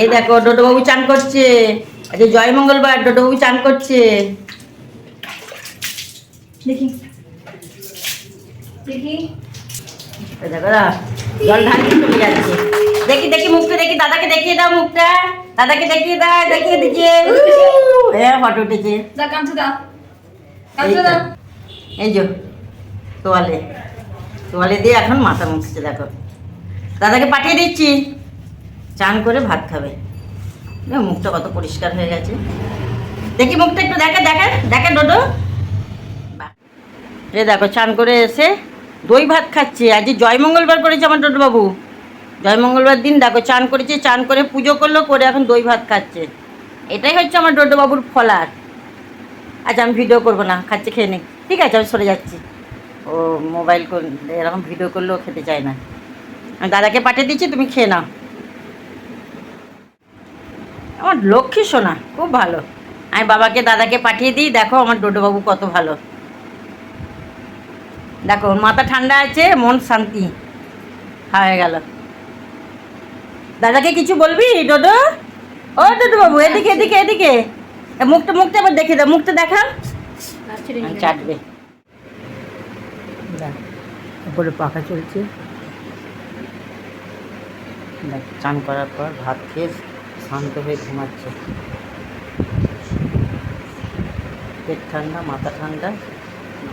এই দেখো ডোডোবাবু চান করছে। আজকে জয় মঙ্গলবার, ডোডোবাবু চান করছে। দেখি দেখি, দেখো না জল ঢালতে চলে যাচ্ছে। দেখি দেখি মুখটা দেখি, দাদাকে দেখিয়ে দাও মুখটা, দাদাকে দেখিয়ে দাও, দেখিয়ে দিচ্ছে। হ্যাঁ ফটো উঠেছে। এই যে তোয়ালে, তোয়ালে দিয়ে এখন মাথা মুছছে। দেখো দাদাকে পাঠিয়ে দিচ্ছি, চান করে ভাত খাবে। মুখটা কত পরিষ্কার হয়ে গেছে, দেখি মুখটা একটু দেখে দেখে দেখে ডোডো। এ দেখো চান করে এসে দই ভাত খাচ্ছে। আজ জয় মঙ্গলবার করেছে আমার ডোডোবাবু। জয় মঙ্গলবার দিন দেখো চান করেছে, চান করে পুজো করলো, করে এখন দই ভাত খাচ্ছে। এটাই হচ্ছে আমার ডোডোবাবুর ফলার। আচ্ছা আমি ভিডিও করবো না, খাচ্ছে, খেয়ে নে। ঠিক আছে আমি সরে যাচ্ছি। ও মোবাইল এরকম ভিডিও করলেও খেতে চায় না। আমি দাদাকে পাঠিয়ে দিচ্ছি, তুমি খেয়ে নাও। আমার লক্ষ্মী সোনা খুব ভালো। আমি বাবাকে দাদাকে পাঠিয়ে দিই। দেখো আমার ডোডোবাবু কত ভালো। দেখো মাথা ঠান্ডা আছে, মন শান্তি হয়ে গেল। দাদাকে কিছু বলবি ডোডো? ও ডোডোবাবু এদিকে এদিকে এদিকে, মুখটা মুখটা আবার দেখে দাও, মুখটা দেখা। চাটবে, উপরে পাখা চলছে। দেখ চান করার পর ভাত খেয়ে শান্ত হয়ে ঘুমাচ্ছে। পেট ঠান্ডা, মাথা ঠান্ডা,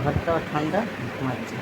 ঘরটাও ঠান্ডা, ঘুমাচ্ছে।